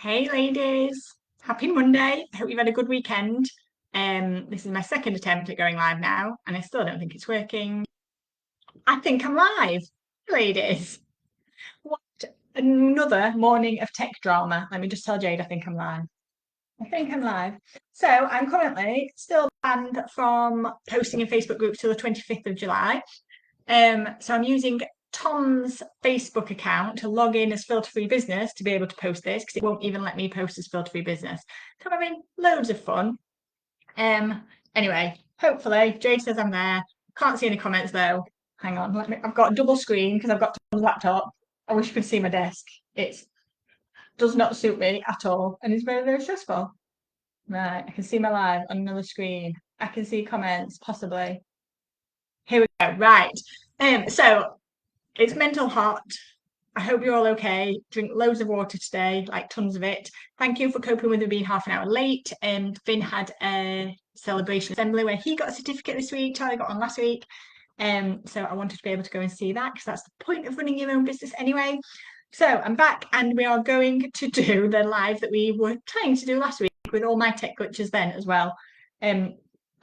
Hey ladies, happy Monday. I hope you've had a good weekend. This is my second attempt at going live now, and I still don't think it's working. I think I'm live, ladies. What another morning of tech drama. Let me just tell Jade I think I'm live. I think I'm live. So I'm currently still banned from posting in Facebook groups till the 25th of July. So I'm using Tom's Facebook account to log in as filter free business to be able to post this because it won't even let me post as filter free business. So I'm having loads of fun. Anyway, hopefully Jade says I'm there. Can't see any comments though. Hang on, I've got a double screen because I've got Tom's laptop. I wish you could see my desk. It does not suit me at all and it's very, very stressful. Right, I can see my live on another screen. I can see comments, possibly. Here we go. Right. So it's mental hot. I hope you're all okay. Drink loads of water today, like tons of it. Thank you for coping with me being half an hour late. Finn had a celebration assembly where he got a certificate this week. Charlie got one last week. So I wanted to be able to go and see that because that's the point of running your own business anyway. So I'm back and we are going to do the live that we were trying to do last week with all my tech glitches then as well. I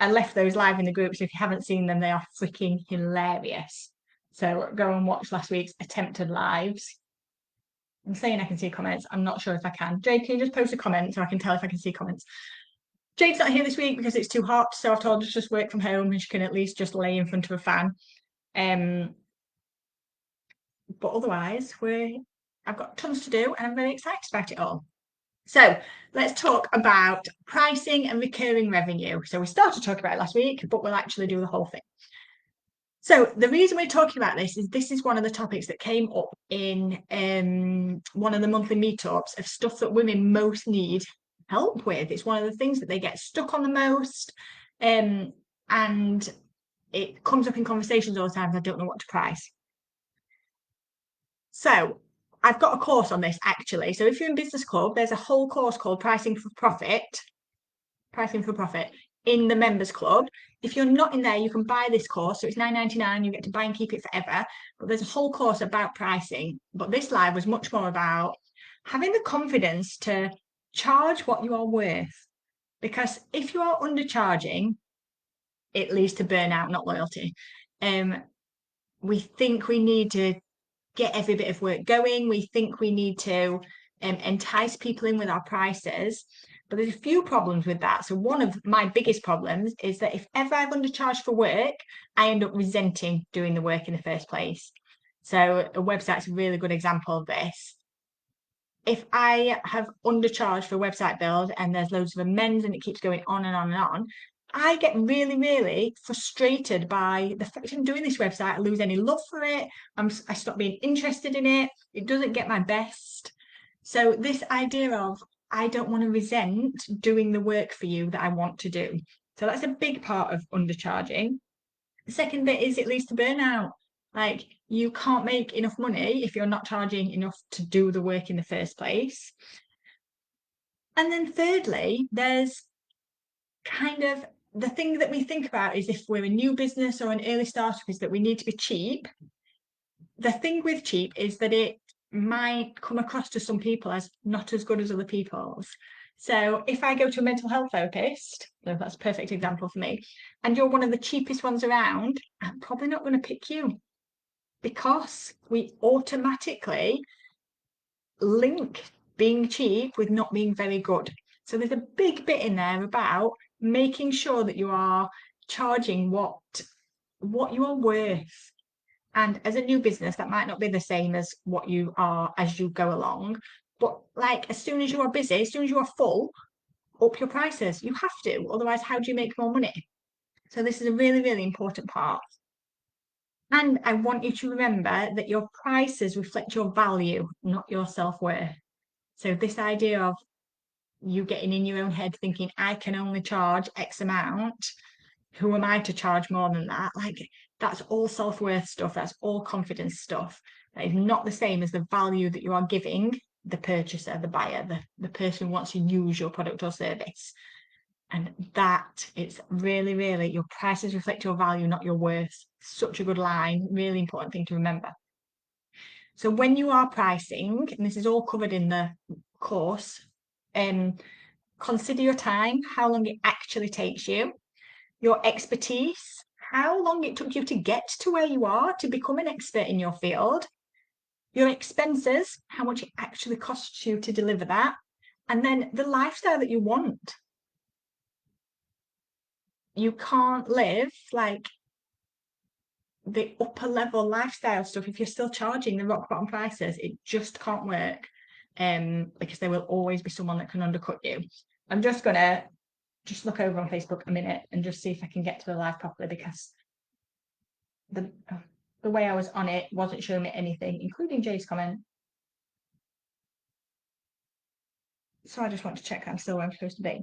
left those live in the group, so if you haven't seen them, they are freaking hilarious. So go and watch last week's attempted lives. I'm saying I can see comments. I'm not sure if I can. Jade, can you just post a comment so I can tell if I can see comments? Jade's not here this week because it's too hot, so I've told her to just work from home and she can at least just lay in front of a fan. But otherwise, I've got tons to do and I'm very excited about it all. So let's talk about pricing and recurring revenue. So we started talking about it last week, but we'll actually do the whole thing. So the reason we're talking about this is one of the topics that came up in one of the monthly meetups of stuff that women most need help with. It's one of the things that they get stuck on the most, and it comes up in conversations all the time. I don't know what to price. So I've got a course on this actually. So if you're in business club, there's a whole course called Pricing for Profit in the members club. If you're not in there, you can buy this course. So it's £9.99. You get to buy and keep it forever. But there's a whole course about pricing. But this live was much more about having the confidence to charge what you are worth. Because if you are undercharging, it leads to burnout, not loyalty. We think we need to get every bit of work going. We think we need to entice people in with our prices. But there's a few problems with that. So one of my biggest problems is that if ever I've undercharged for work, I end up resenting doing the work in the first place. So a website's a really good example of this. If I have undercharged for a website build and there's loads of amends and it keeps going on and on and on, I get really, really frustrated by the fact I'm doing this website. I lose any love for it. I stop being interested in it. It doesn't get my best. So this idea of I don't want to resent doing the work for you that I want to do. So that's a big part of undercharging. The second bit is it leads to burnout. Like you can't make enough money if you're not charging enough to do the work in the first place. And then thirdly, there's kind of the thing that we think about is if we're a new business or an early startup is that we need to be cheap. The thing with cheap is that it might come across to some people as not as good as other people's. So if I go to a mental health therapist, so that's a perfect example for me, and you're one of the cheapest ones around, I'm probably not going to pick you because we automatically link being cheap with not being very good. So there's a big bit in there about making sure that you are charging what you are worth. And as a new business, that might not be the same as what you are as you go along. But like as soon as you are busy, as soon as you are full, up your prices. You have to. Otherwise, how do you make more money? So this is a really, really important part. And I want you to remember that your prices reflect your value, not your self-worth. So this idea of you getting in your own head thinking, I can only charge X amount. Who am I to charge more than that? Like that's all self-worth stuff. That's all confidence stuff. That is not the same as the value that you are giving the purchaser, the buyer, the person who wants to use your product or service. And that it's really, really your prices reflect your value, not your worth. Such a good line, really important thing to remember. So when you are pricing, and this is all covered in the course Consider your time, how long it actually takes you, your expertise, how long it took you to get to where you are to become an expert in your field, your expenses, how much it actually costs you to deliver that, and then the lifestyle that you want. You can't live like the upper level lifestyle stuff if you're still charging the rock bottom prices. It just can't work, because there will always be someone that can undercut you. I'm just gonna look over on Facebook a minute and just see if I can get to the live properly, because the way I was on it wasn't showing me anything, including Jay's comment. So I just want to check I'm still where I'm supposed to be.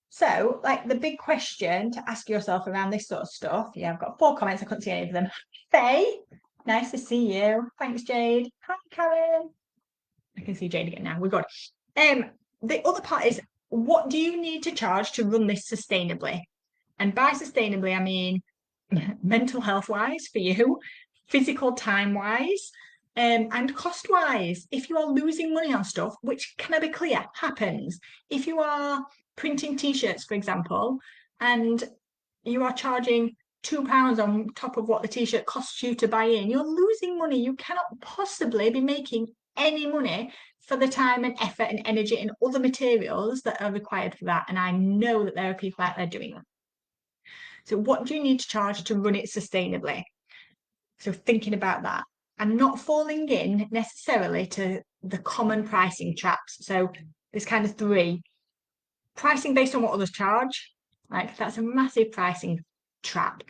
So, like, the big question to ask yourself around this sort of stuff. Yeah, I've got 4 comments. I couldn't see any of them. Faye, nice to see you. Thanks, Jade. Hi, Karen. I can see Jade again now. We're good. The other part is, what do you need to charge to run this sustainably? And by sustainably, I mean mental health wise for you, physical time wise, and cost wise. If you are losing money on stuff, which, can I be clear, happens. If you are printing t-shirts, for example, and you are charging £2 on top of what the t-shirt costs you to buy in, you're losing money. You cannot possibly be making any money for the time and effort and energy and other materials that are required for that. And I know that there are people out there doing that. So what do you need to charge to run it sustainably? So thinking about that and not falling in necessarily to the common pricing traps. So there's kind of 3. Pricing based on what others charge. Like, that's a massive pricing trap.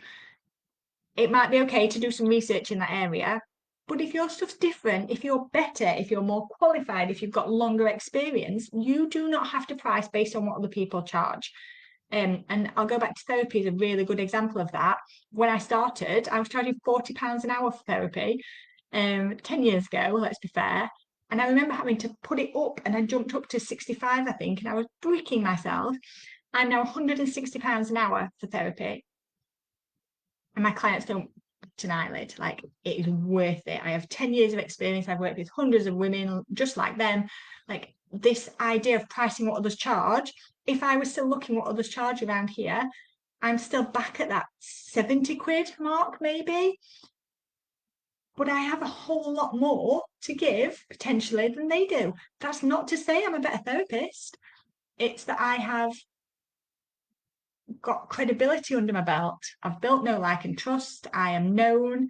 It might be okay to do some research in that area, but if your stuff's different, if you're better, if you're more qualified, if you've got longer experience, you do not have to price based on what other people charge. And I'll go back to therapy as a really good example of that. When I started, I was charging £40 an hour for therapy, 10 years ago, let's be fair. And I remember having to put it up, and I jumped up to 65, I think, and I was bricking myself. I'm now £160 an hour for therapy. And my clients don't deny it. Like, it is worth it. I have 10 years of experience. I've worked with hundreds of women just like them. Like, this idea of pricing what others charge, if I was still looking what others charge around here, I'm still back at that 70 quid mark, maybe. But I have a whole lot more to give potentially than they do. That's not to say I'm a better therapist. It's that I have got credibility under my belt. I've built know, like, and trust. I am known.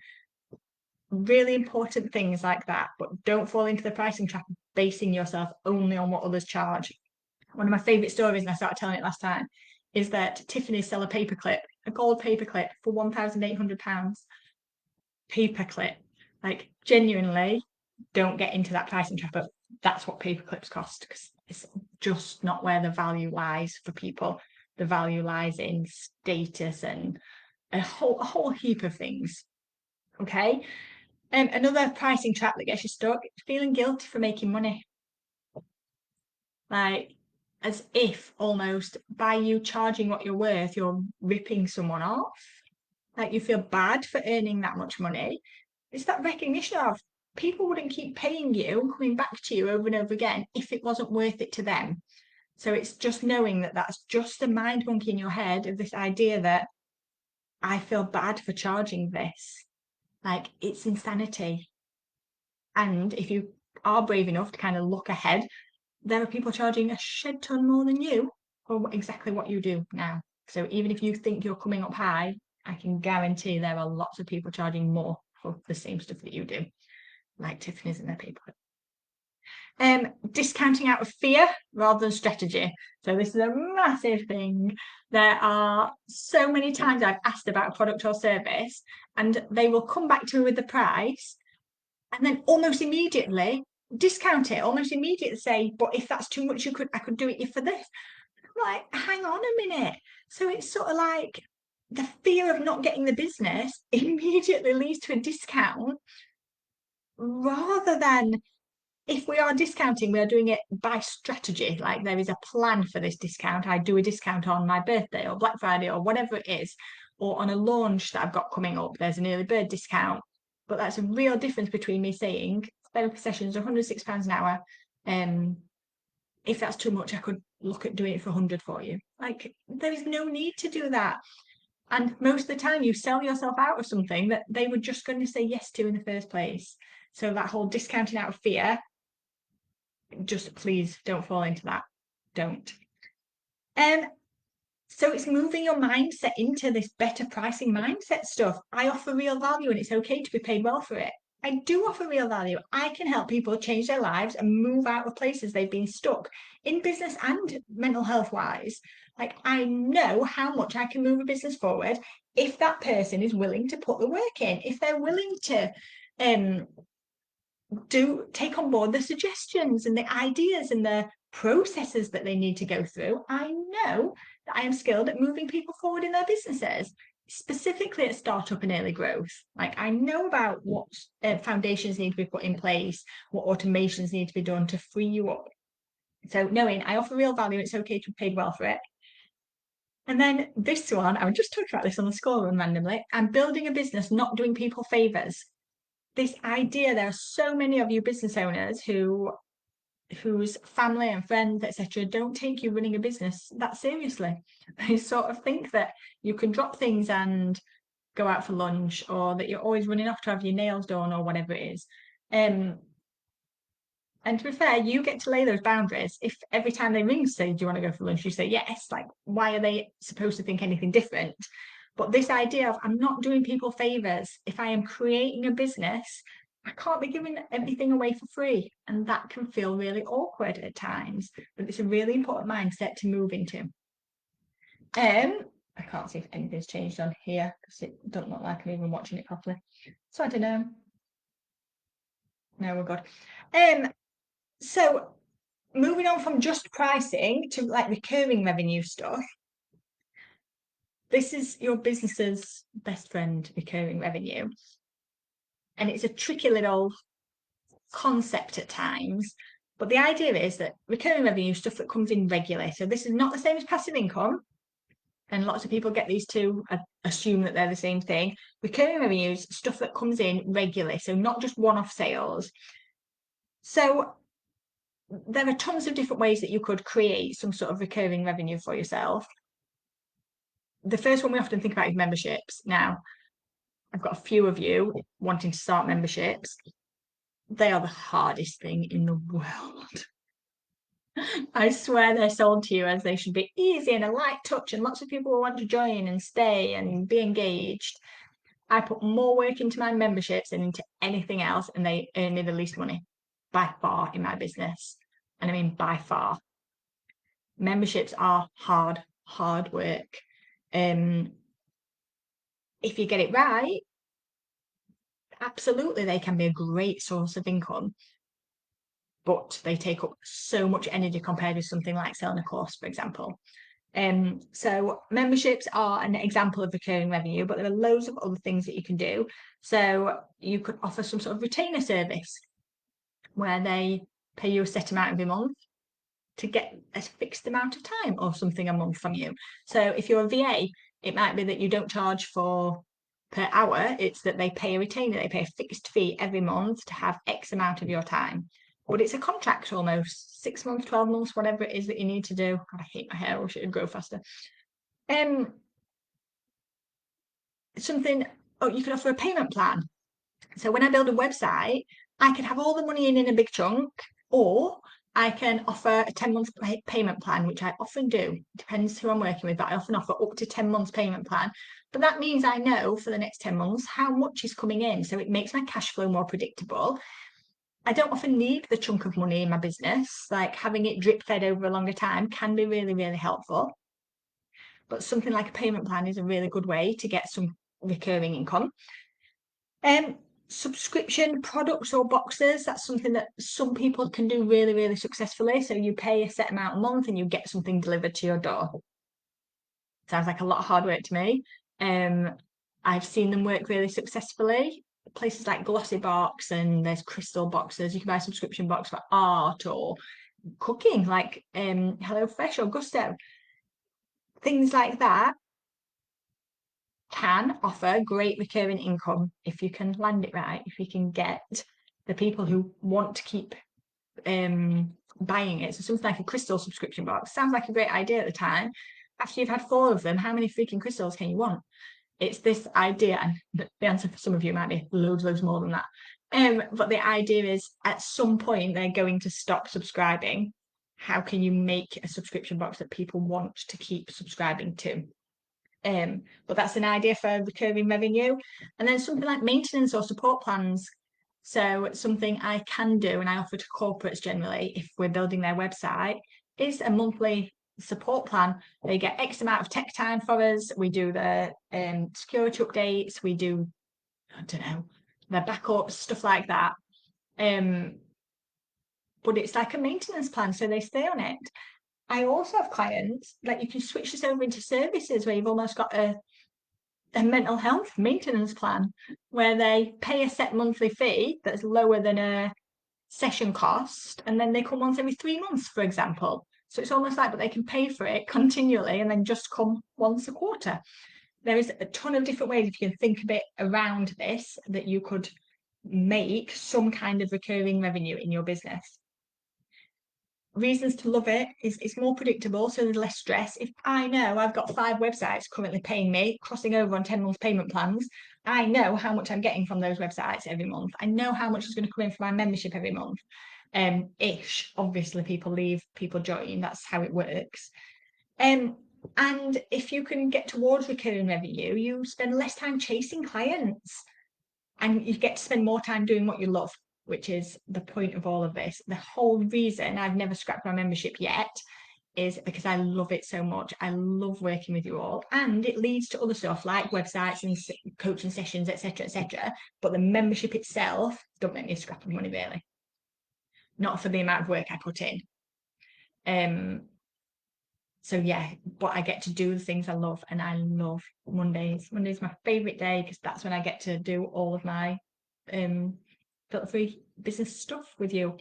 Really important things like that. But don't fall into the pricing trap of basing yourself only on what others charge. One of my favourite stories, and I started telling it last time, is that Tiffany's sell a paperclip, a gold paperclip for £1,800. Paperclip. Like, genuinely, don't get into that pricing trap of that's what paperclips cost, because it's just not where the value lies for people. The value lies in status and a whole heap of things. Okay. Another pricing trap that gets you stuck, feeling guilty for making money. Like, as if almost by you charging what you're worth, you're ripping someone off. Like, you feel bad for earning that much money. It's that recognition of people wouldn't keep paying you and coming back to you over and over again if it wasn't worth it to them. So it's just knowing that that's just a mind monkey in your head of this idea that I feel bad for charging this. Like, it's insanity. And if you are brave enough to kind of look ahead, there are people charging a shed ton more than you for exactly what you do now. So even if you think you're coming up high, I can guarantee there are lots of people charging more for the same stuff that you do, like Tiffany's and their paper. Discounting out of fear rather than strategy. So this is a massive thing. There are so many times I've asked about a product or service, and they will come back to me with the price, and then almost immediately discount it. Almost immediately say, "But if that's too much, I could do it for this." I'm like, hang on a minute. So it's sort of like the fear of not getting the business immediately leads to a discount, rather than, if we are discounting, we are doing it by strategy. Like, there is a plan for this discount. I do a discount on my birthday or Black Friday or whatever it is, or on a launch that I've got coming up, there's an early bird discount. But that's a real difference between me saying therapy sessions are £106 an hour. if that's too much, I could look at doing it for 100 for you. Like, there is no need to do that. And most of the time, you sell yourself out of something that they were just going to say yes to in the first place. So that whole discounting out of fear, just please don't fall into that. Don't. Um, so it's moving your mindset into this better pricing mindset stuff. I offer real value and it's okay to be paid well for it. I do offer real value. I can help people change their lives and move out of places they've been stuck in business and mental health wise. Like, I know how much I can move a business forward if that person is willing to put the work in, if they're willing to take on board the suggestions and the ideas and the processes that they need to go through. I know that I am skilled at moving people forward in their businesses, specifically at startup and early growth. Like, I know about what foundations need to be put in place, what automations need to be done to free you up. So knowing I offer real value, it's okay to be paid well for it. And then this one, I was just talking about this on the school run randomly. I'm building a business, not doing people favors. This idea, there are so many of you business owners whose family and friends, etc., don't take you running a business that seriously. They sort of think that you can drop things and go out for lunch, or that you're always running off to have your nails done, or whatever it is. And to be fair, you get to lay those boundaries. If every time they ring, say, do you want to go for lunch? You say yes. Like, why are they supposed to think anything different? But this idea of I'm not doing people favors. If I am creating a business, I can't be giving everything away for free. And that can feel really awkward at times. But it's a really important mindset to move into. I can't see if anything's changed on here because it doesn't look like I'm even watching it properly. So I don't know. No, we're good. So moving on from just pricing to like recurring revenue stuff. This is your business's best friend, recurring revenue. And it's a tricky little concept at times. But the idea is that recurring revenue, stuff that comes in regularly. So this is not the same as passive income. And lots of people get these two, assume that they're the same thing. Recurring revenue is stuff that comes in regularly. So not just one-off sales. So there are tons of different ways that you could create some sort of recurring revenue for yourself. The first one we often think about is memberships. Now, I've got a few of you wanting to start memberships. They are the hardest thing in the world. I swear they're sold to you as they should be easy and a light touch, and lots of people will want to join and stay and be engaged. I put more work into my memberships than into anything else, and they earn me the least money by far in my business. And I mean by far. Memberships are hard work. If you get it right, absolutely they can be a great source of income, but they take up so much energy compared with something like selling a course, for example. So memberships are an example of recurring revenue, but there are loads of other things that you can do. So you could offer some sort of retainer service where they pay you a set amount every month to get a fixed amount of time or something a month from you. So if you're a VA, it might be that you don't charge for per hour, it's that they pay a retainer, they pay a fixed fee every month to have X amount of your time. But it's a contract almost, 6 months, 12 months, whatever it is that you need to do. God, I hate my hair, I wish it would grow faster. Something, you could offer a payment plan. So when I build a website, I can have all the money in a big chunk, or I can offer a 10-month payment plan, which I often do. Depends who I'm working with, but I often offer up to 10 months payment plan. But that means I know for the next 10 months how much is coming in. So it makes my cash flow more predictable. I don't often need the chunk of money in my business. Like, having it drip fed over a longer time can be really, really helpful. But something like a payment plan is a really good way to get some recurring income. Subscription products or boxes, that's something that some people can do really, really successfully. So you pay a set amount a month and you get something delivered to your door. Sounds like a lot of hard work to me. I've seen them work really successfully. Places like Glossy Box, and there's crystal boxes. You can buy a subscription box for art or cooking, like HelloFresh or Gusto. Things like that can offer great recurring income if you can land it right, if you can get the people who want to keep buying it. So something like a crystal subscription box sounds like a great idea at the time. After you've had 4 of them, how many freaking crystals can you want? It's this idea, and the answer for some of you might be loads more than that. But the idea is at some point they're going to stop subscribing. How can you make a subscription box that people want to keep subscribing to? But that's an idea for recurring revenue. And then something like maintenance or support plans. So something I can do, and I offer to corporates generally, if we're building their website, is a monthly support plan. They get X amount of tech time for us. We do the security updates. We do, I don't know, their backups, stuff like that. But it's like a maintenance plan, so they stay on it. I also have clients that you can switch this over into services where you've almost got a mental health maintenance plan where they pay a set monthly fee that's lower than a session cost, and then they come once every 3 months, for example. So it's almost like, but they can pay for it continually and then just come once a quarter. There is a ton of different ways, if you can think a bit around this, that you could make some kind of recurring revenue in your business. Reasons to love it is it's more predictable, so there's less stress. If I know I've got 5 websites currently paying me, crossing over on 10-month payment plans, I know how much I'm getting from those websites every month. I know how much is going to come in for my membership every month. Ish. Obviously, people leave, people join. That's how it works. And if you can get towards recurring revenue, you spend less time chasing clients and you get to spend more time doing what you love, which is the point of all of this. The whole reason I've never scrapped my membership yet is because I love it so much. I love working with you all, and it leads to other stuff like websites and coaching sessions, etc., etc. But the membership itself don't make me scrap of money, really. Not for the amount of work I put in. So yeah, but I get to do the things I love, and I love Mondays. Monday's my favorite day because that's when I get to do all of my filter-free business stuff with you.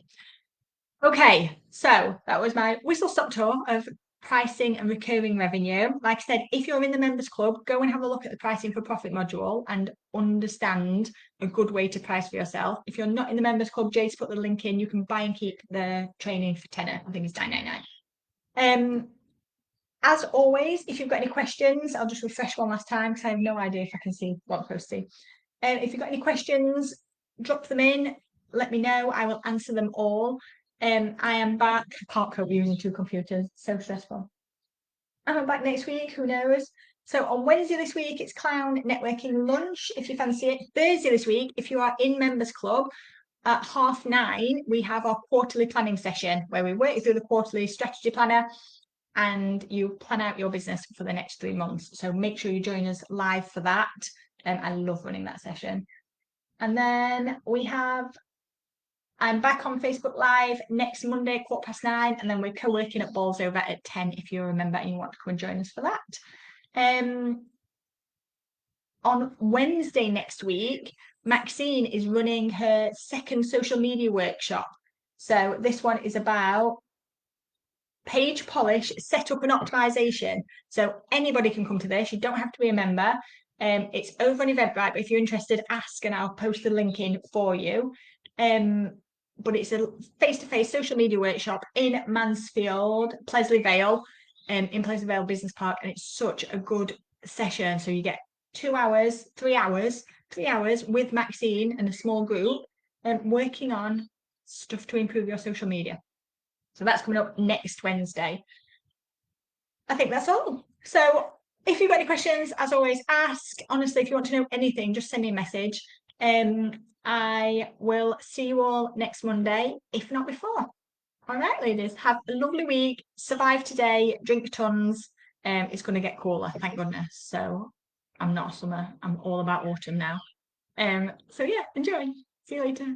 Okay, so that was my whistle-stop tour of pricing and recurring revenue. Like I said, if you're in the members club, go and have a look at the pricing for profit module and understand a good way to price for yourself. If you're not in the members club, Jade's put the link in. You can buy and keep the training for tenner. I think it's $9.99. As always, if you've got any questions, I'll just refresh one last time because I have no idea if I can see what I'm supposed to see. If you've got any questions, drop them in. Let me know. I will answer them all. I am back. I can't cope using 2 computers. So stressful. I'm back next week. Who knows? So on Wednesday this week, it's Clown Networking Lunch, if you fancy it. Thursday this week, if you are in Members Club, at 9:30, we have our quarterly planning session where we work through the quarterly strategy planner and you plan out your business for the next 3 months. So make sure you join us live for that. I love running that session. And then I'm back on Facebook Live next Monday, 9:15, and then we're co-working at Balls Over at 10 if you remember and you want to come and join us for that. On Wednesday next week, Maxine is running her second social media workshop. So this one is about page polish, setup and optimization. So anybody can come to this. You don't have to be a member. It's over on Eventbrite, but if you're interested, ask and I'll post the link in for you. But it's a face-to-face social media workshop in Mansfield, Plesley Vale, in Plesley Vale Business Park, and it's such a good session. So you get 2 hours, 3 hours, 3 hours with Maxine and a small group, working on stuff to improve your social media. So that's coming up next Wednesday. I think that's all. So if you've got any questions, as always, ask. Honestly, if you want to know anything, just send me a message. I will see you all next Monday, if not before. All right, ladies, have a lovely week. Survive today, drink tons. It's going to get cooler, thank goodness. So I'm not summer. I'm all about autumn now. So yeah, enjoy. See you later.